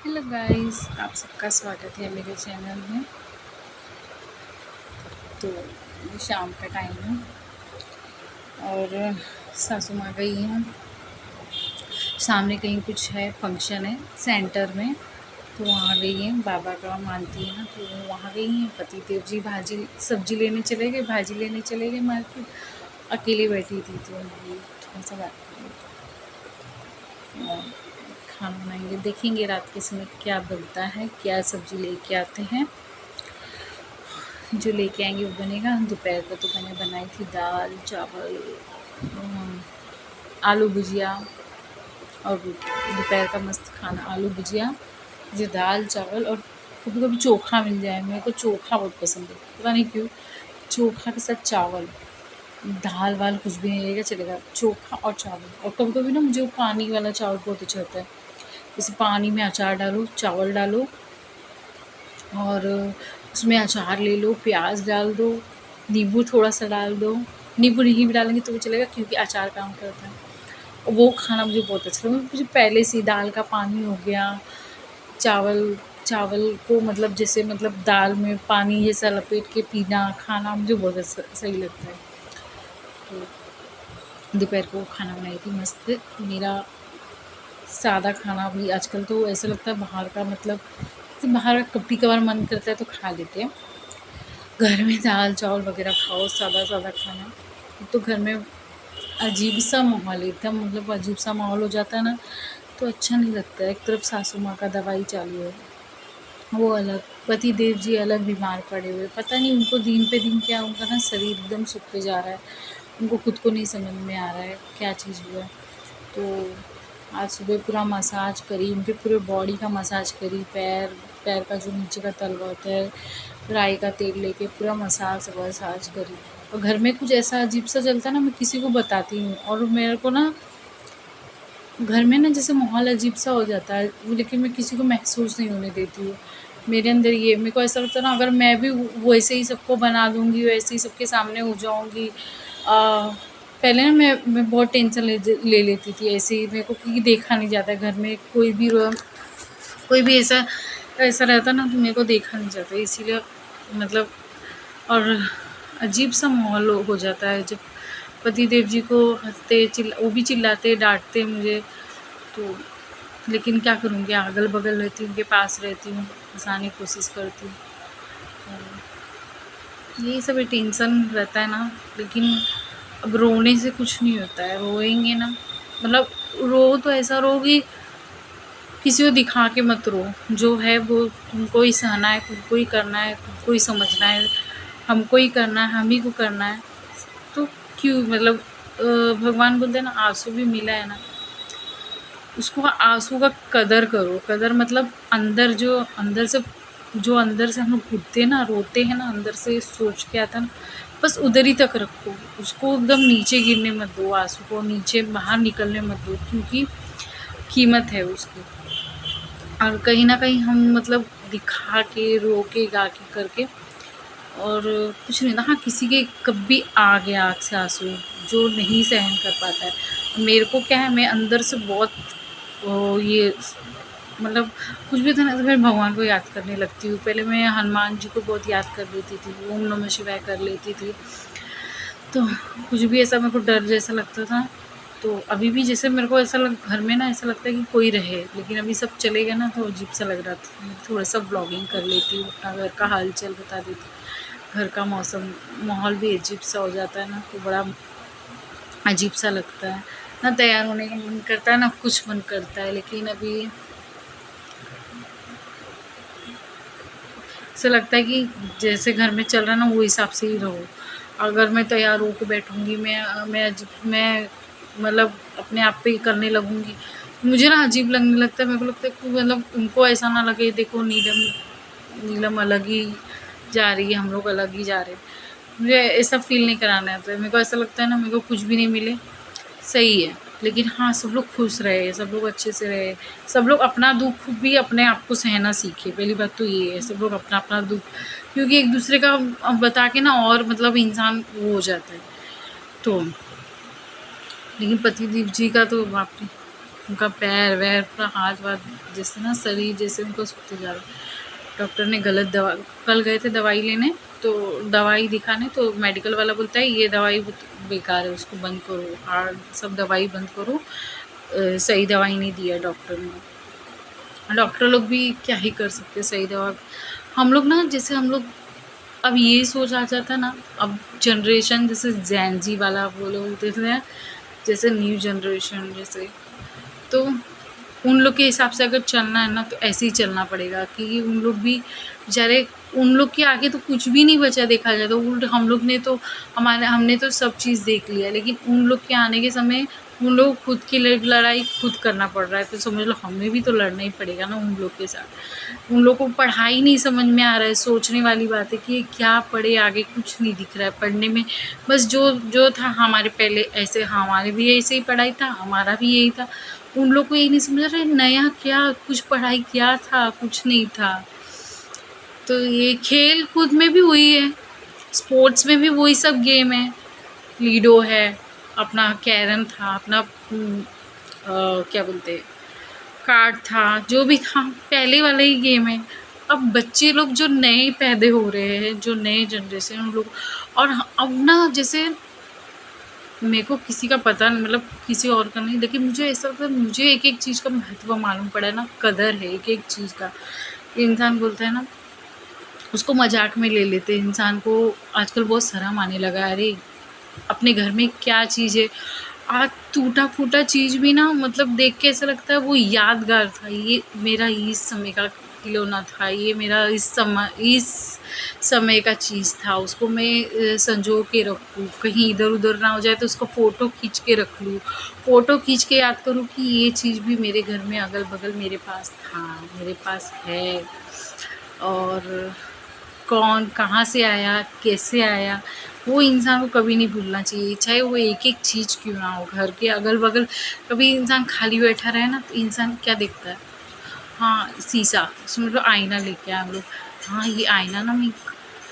Hello guys, आप सबका स्वागत है मेरे चैनल में। तो ये शाम का टाइम है और सासू माँ गई हैं सामने, कहीं कुछ है, फंक्शन है सेंटर में, तो वहाँ गई हैं। बाबा का मानती है ना, तो वो वहाँ गई हैं। पति देव जी भाजी सब्जी लेने चले गए, भाजी लेने चले गए मार्केट। अकेली बैठी थी तो ये थोड़ा सा बात करें और खाना बनाएंगे, देखेंगे रात के समय क्या बनता है, क्या सब्जी लेके आते हैं। जो लेके आएंगे वो बनेगा। दोपहर को तो मैंने बनाई थी दाल चावल, आलू भुजिया, और दोपहर का मस्त खाना आलू भुजिया, ये दाल चावल, और कभी कभी चोखा मिल जाए। मेरे को चोखा बहुत पसंद है, पता नहीं क्यों। चोखा के साथ चावल, दाल वाल कुछ भी नहीं रहेगा चलेगा, चोखा और चावल। और कभी कभी ना मुझे वो पानी वाला चावल बहुत अच्छा होता है। जैसे पानी में अचार डालो, चावल डालो, और उसमें अचार ले लो, प्याज डाल दो, नींबू थोड़ा सा डाल दो। नींबू नहीं भी डालेंगे तो भी चलेगा, क्योंकि अचार काम करता है। और वो खाना मुझे बहुत अच्छा लगता है। मुझे पहले से ही दाल का पानी हो गया, चावल चावल को मतलब जैसे मतलब दाल में पानी जैसा लपेट के पीना, खाना मुझे बहुत सही लगता है। तो दोपहर को खाना बनाई थी मस्त। मेरा सादा खाना भी आजकल तो ऐसा लगता है बाहर का, मतलब बाहर का कभी कभार मन करता है तो खा लेते हैं। घर में दाल चावल वगैरह खाओ, सादा सादा खाना। तो घर में अजीब सा माहौल, एकदम मतलब अजीब सा माहौल हो जाता है ना, तो अच्छा नहीं लगता है। एक तरफ सासू माँ का दवाई चालू है, वो अलग, पति देव जी अलग बीमार पड़े हुए, पता नहीं उनको दिन पे दिन क्या, उनका ना शरीर एकदम सूखते जा रहा है। उनको खुद को नहीं समझ में आ रहा है क्या चीज़ हुआ। तो आज सुबह पूरा मसाज करी, उनके पूरे बॉडी का मसाज करी, पैर पैर का जो नीचे का तलवा होता है, राई का तेल लेके पूरा मसाज वसाज करी। और घर में कुछ ऐसा अजीब सा चलता है ना, मैं किसी को बताती हूँ, और मेरे को ना घर में ना जैसे माहौल अजीब सा हो जाता है, लेकिन मैं किसी को महसूस नहीं होने देती हूँ। मेरे अंदर ये, मेरे को ऐसा लगता है ना, अगर मैं भी वैसे ही सबको बना दूँगी, वैसे ही सबके सामने हो जाऊँगी। पहले ना मैं बहुत टेंशन ले लेती थी ऐसे ही, मेरे को, क्योंकि देखा नहीं जाता है घर में, कोई भी ऐसा ऐसा रहता ना, तो मेरे को देखा नहीं जाता, इसीलिए मतलब। और अजीब सा माहौल हो जाता है जब पति देव जी को हंसते वो भी चिल्लाते डांटते मुझे। तो लेकिन क्या करूँगी, अगल बगल रहती हूँ, उनके पास रहती हूँ, हंसाने की कोशिश करती हूँ। यही सब टेंशन रहता है ना। लेकिन अब रोने से कुछ नहीं होता है, रोएंगे ना, मतलब रो तो ऐसा रो कि किसी को दिखा के मत रो। जो है वो तुमको ही सहना है, तुमको ही करना है, तुमको ही समझना है, हमको ही करना है, हम ही को करना है। तो क्यों मतलब भगवान बोलते हैं ना, आंसू भी मिला है ना, उसको आंसू का कदर करो। कदर मतलब अंदर से हम लोग घुटते हैं ना, रोते हैं ना, अंदर से सोच के आता है ना, बस उधर ही तक रखो उसको, एकदम नीचे गिरने मत दो, आंसू को नीचे बाहर निकलने मत दो, क्योंकि कीमत है उसकी। और कहीं ना कहीं हम मतलब दिखा के, रो के, गा के करके, और कुछ नहीं ना। हाँ, किसी के कभी आ गया आँख से आंसू, जो नहीं सहन कर पाता है। मेरे को क्या है, मैं अंदर से बहुत ये मतलब कुछ भी था ना, तो मैं भगवान को याद करने लगती हूँ। पहले मैं हनुमान जी को बहुत याद कर लेती थी, ओम नमः शिवाय कर लेती थी। तो कुछ भी ऐसा मेरे को डर जैसा लगता था, तो अभी भी जैसे मेरे को ऐसा घर में ना ऐसा लगता है कि कोई रहे, लेकिन अभी सब चले गए ना, तो अजीब सा लग रहा था। थोड़ा सा ब्लॉगिंग कर लेती हूँ, अपना घर का हाल चाल बता देती हूँ। घर का मौसम माहौल भी अजीब सा हो जाता है ना, तो बड़ा अजीब सा लगता है ना। तैयार होने का मन करता है ना, कुछ मन करता है, लेकिन अभी ऐसा लगता है कि जैसे घर में चल रहा है ना, वो हिसाब से ही रहो। अगर मैं तैयार होकर बैठूँगी, मैं मतलब अपने आप पे ही करने लगूँगी, मुझे ना अजीब लगने लगता है। मेरे को लगता है कि मतलब उनको ऐसा ना लगे, देखो नीलम अलग ही जा रही है, हम लोग अलग ही जा रहे हैं। मुझे ऐसा फ़ील नहीं कराना है। तो मेरे को ऐसा लगता है ना, मेरे को कुछ भी नहीं मिले सही है, लेकिन हाँ, सब लोग खुश रहे, सब लोग अच्छे से रहे, सब लोग अपना दुःख भी अपने आप को सहना सीखे। पहली बात तो ये है, सब लोग अपना-अपना दुःख, क्योंकि एक दूसरे का बता के ना और मतलब इंसान वो हो जाता है। तो लेकिन पतिदेव जी का तो बाप रे! उनका पैर वैर पूरा हाथ वाथ जैसे ना शरीर जैसे उनको सूखते जा रहा है। डॉक्टर ने गलत दवा, कल गए थे दवाई लेने तो दवाई दिखाने, तो मेडिकल वाला बोलता है ये दवाई बेकार है, उसको बंद करो, हार्ड सब दवाई बंद करो। सही दवाई नहीं दिया डॉक्टर ने। डॉक्टर लोग भी क्या ही कर सकते, सही दवा। हम लोग ना, जैसे हम लोग अब ये सोच आ जाता है ना, अब जनरेशन जैसे जेन जी वाला वो लोग बोलते थे, जैसे न्यू जनरेशन जैसे, तो उन लोग के हिसाब से अगर चलना है ना तो ऐसे ही चलना पड़ेगा, क्योंकि उन लोग भी बेचारे, उन लोग के आगे तो कुछ भी नहीं बचा देखा जाए तो। उल्ट हम लोग ने तो हमने तो सब चीज़ देख लिया, लेकिन उन लोग के आने के समय उन लोग खुद की लड़ाई खुद करना पड़ रहा है, तो समझ लो हमें भी तो लड़ना ही पड़ेगा ना उन लोग के साथ। उन लोग को पढ़ाई नहीं समझ में आ रहा है, सोचने वाली बात है कि क्या पढ़े, आगे कुछ नहीं दिख रहा है पढ़ने में। बस जो जो था हमारे पहले ऐसे, हमारे भी ऐसे ही पढ़ाई था, हमारा भी यही था। उन लोग को यही नहीं समझ रहा नया क्या कुछ पढ़ाई क्या था, कुछ नहीं था। तो ये खेल कूद में भी वही है, स्पोर्ट्स में भी वही सब गेम है। लूडो है, अपना कैरम था, अपना क्या बोलते, कार्ड था, जो भी था पहले वाला ही गेम है। अब बच्चे लोग जो नए पैदा हो रहे हैं, जो नए जनरेशन उन लोग, और अब ना जैसे मेरे को किसी का पता नहीं, मतलब किसी और का नहीं, लेकिन मुझे ऐसा लगता है मुझे एक एक चीज़ का महत्व मालूम पड़ा है ना, कदर है एक एक चीज़ का। इंसान बोलता है ना, उसको मजाक में ले लेते हैं। इंसान को आजकल बहुत शर्म आने लगा है, अरे अपने घर में क्या चीज़ है, आज टूटा फूटा चीज़ भी ना मतलब देख के ऐसा लगता है वो यादगार था, ये मेरा इस समय का खिलौना था, ये मेरा इस समय का चीज़ था, उसको मैं संजो के रखूँ, कहीं इधर उधर ना हो जाए तो उसको फ़ोटो खींच के रख लूँ, फ़ोटो खींच के याद करूँ कि ये चीज़ भी मेरे घर में अगल बगल मेरे पास था, मेरे पास है। और कौन कहाँ से आया, कैसे आया, वो इंसान को कभी नहीं भूलना चाहिए, चाहे वो एक-एक चीज़ क्यों ना हो। घर के अगल-बगल कभी इंसान खाली बैठा रहे ना, तो इंसान क्या देखता है, हाँ, शीशा, उसमें मतलब आईना लेके आए हम लोग। हाँ, ये आईना ना मैं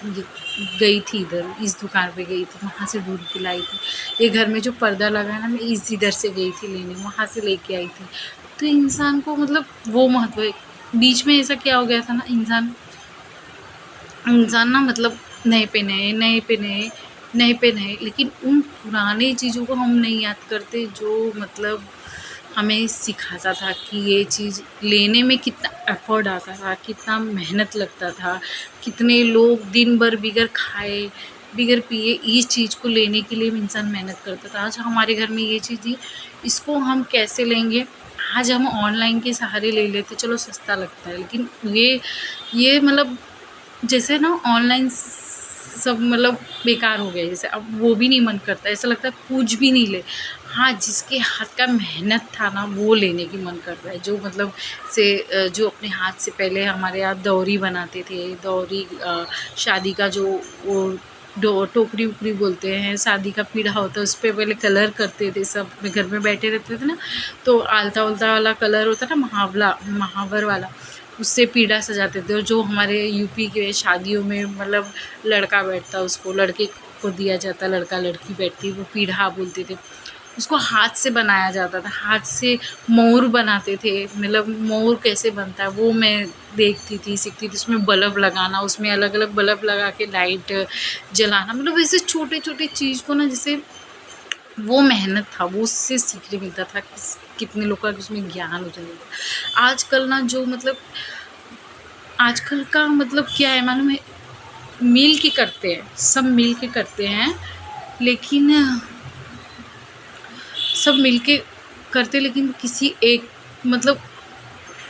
ये गई थी इधर, इस दुकान पे गई थी, वहाँ से ढूँढ के लाई थी। ये घर में जो पर्दा लगा है ना, मैं इधर से गई थी लेने, वहाँ से लेके आई थी। तो इंसान को मतलब वो महत्व है। बीच में ऐसा क्या हो गया था ना, इंसान इंसान ना मतलब नए पे नए, नए पे नए, नए पे नए, लेकिन उन पुराने चीज़ों को हम नहीं याद करते जो मतलब हमें सिखाता था कि ये चीज़ लेने में कितना एफ़र्ट आता था, कितना मेहनत लगता था, कितने लोग दिन भर बगैर खाए, बगैर पिए इस चीज़ को लेने के लिए भी इंसान मेहनत करता था। आज हमारे घर में ये चीज़ थी, इसको हम कैसे लेंगे? आज हम ऑनलाइन के सहारे ले लेते, चलो सस्ता लगता है, लेकिन ये मतलब जैसे ना ऑनलाइन सब मतलब बेकार हो गया, जैसे अब वो भी नहीं मन करता, ऐसा लगता है कुछ भी नहीं ले। हाँ, जिसके हाथ का मेहनत था ना वो लेने की मन करता है, जो मतलब जो अपने हाथ से पहले हमारे यहाँ दौरी बनाते थे, दौरी शादी का जो वो टोकरी वोकरी बोलते हैं, शादी का पीढ़ा होता है उस पर पहले कलर करते थे, सब अपने घर में बैठे रहते थे ना, तो आलता उलता वाला कलर होता ना, महावर वाला, उससे पीढ़ा सजाते थे। और जो हमारे यूपी के शादियों में मतलब लड़का बैठता, उसको लड़के को दिया जाता, लड़का लड़की बैठती, वो पीढ़ा बोलते थे। उसको हाथ से बनाया जाता था, हाथ से मोर बनाते थे, मतलब मोर कैसे बनता है वो मैं देखती थी, सीखती थी। उसमें बल्ब लगाना, उसमें अलग अलग बल्ब लगा के लाइट जलाना, मतलब ऐसे छोटे छोटे चीज़ को ना, जैसे वो मेहनत था, वो उससे सीखने मिलता था कितने लोग का उसमें ज्ञान हो जाएगा। आजकल ना जो मतलब आजकल का मतलब क्या है मालूम है, मिल के करते हैं, सब मिल के करते हैं, लेकिन सब मिल के करते, लेकिन किसी एक मतलब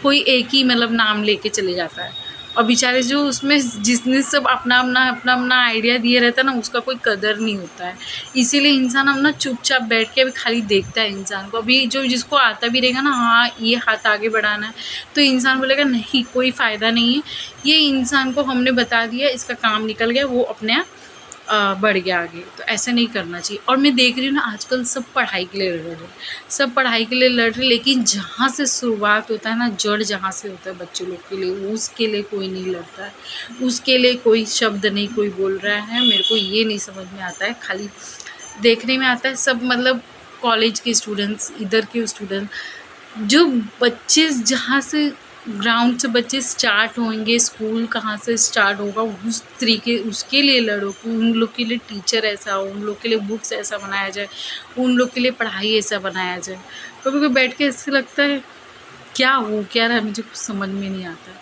कोई एक ही मतलब नाम लेके चले जाता है, और बेचारे जो उसमें जिसने सब अपना आइडिया दिए रहता है ना, उसका कोई कदर नहीं होता है। इसीलिए इंसान अब ना चुपचाप बैठ के अभी खाली देखता है इंसान को। अभी जो जिसको आता भी रहेगा ना, हाँ ये हाथ आगे बढ़ाना है, तो इंसान बोलेगा नहीं कोई फ़ायदा नहीं है, ये इंसान को हमने बता दिया, इसका काम निकल गया, वो अपने आप बढ़ गया आगे। तो ऐसा नहीं करना चाहिए। और मैं देख रही हूँ ना आजकल सब पढ़ाई के लिए लड़ रहे हैं, सब पढ़ाई के लिए लड़ रहे, लेकिन जहाँ से शुरुआत होता है ना, जड़ जहाँ से होता है बच्चे लोग के लिए, उसके लिए कोई नहीं लड़ता है, उसके लिए कोई शब्द नहीं कोई बोल रहा है। मेरे को ये नहीं समझ में आता है, खाली देखने में आता है सब मतलब कॉलेज के स्टूडेंट्स, इधर के स्टूडेंट जो बच्चे जहाँ से ग्राउंड से बच्चे स्टार्ट होंगे, स्कूल कहाँ से स्टार्ट होगा, उस तरीके उसके लिए लड़ो कि उन लोग के लिए टीचर ऐसा हो, उन लोग के लिए बुक्स ऐसा बनाया जाए, उन लोग के लिए पढ़ाई ऐसा बनाया जाए। कभी-कभी बैठ के ऐसे लगता है क्या हो क्या रहा है, मुझे कुछ समझ में नहीं आता है।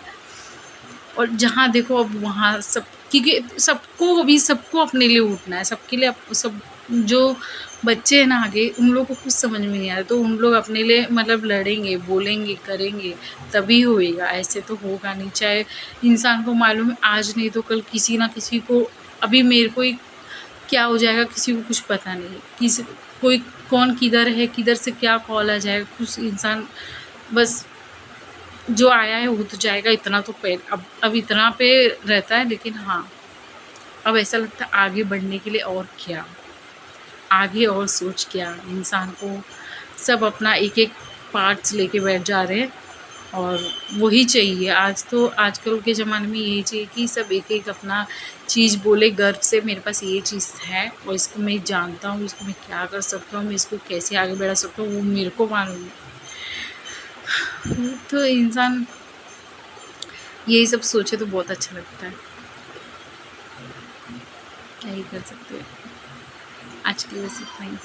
और जहाँ देखो अब वहाँ सब, क्योंकि सबको अपने लिए उठना है, सबके लिए सब जो बच्चे हैं ना आगे, उन लोगों को कुछ समझ में नहीं आ रहा, तो उन लोग अपने लिए मतलब लड़ेंगे, बोलेंगे, करेंगे, तभी होएगा, ऐसे तो होगा नहीं। चाहे इंसान को मालूम है आज नहीं तो कल किसी ना किसी को, अभी मेरे को ही क्या हो जाएगा किसी को कुछ पता नहीं है। किसी कोई कौन किधर है, किधर से क्या कॉल आ जाएगा, कुछ इंसान बस जो आया है वो तो जाएगा, इतना तो पे अब इतना पे रहता है। लेकिन हाँ, अब ऐसा लगता है आगे बढ़ने के लिए और क्या, आगे और सोच क्या, इंसान को सब अपना एक-एक पार्ट्स लेके बैठ जा रहे हैं और वही चाहिए। आज तो आजकल के ज़माने में यही चाहिए कि सब एक-एक अपना चीज़ बोले गर्व से, मेरे पास ये चीज़ है और इसको मैं जानता हूँ, इसको मैं क्या कर सकता हूँ, मैं इसको कैसे आगे बढ़ा सकता हूँ, वो मेरे को मालूम है। तो इंसान यही सब सोचे तो बहुत अच्छा लगता है। क्या ही कर सकते हैं। आज के लिए बस इतना ही।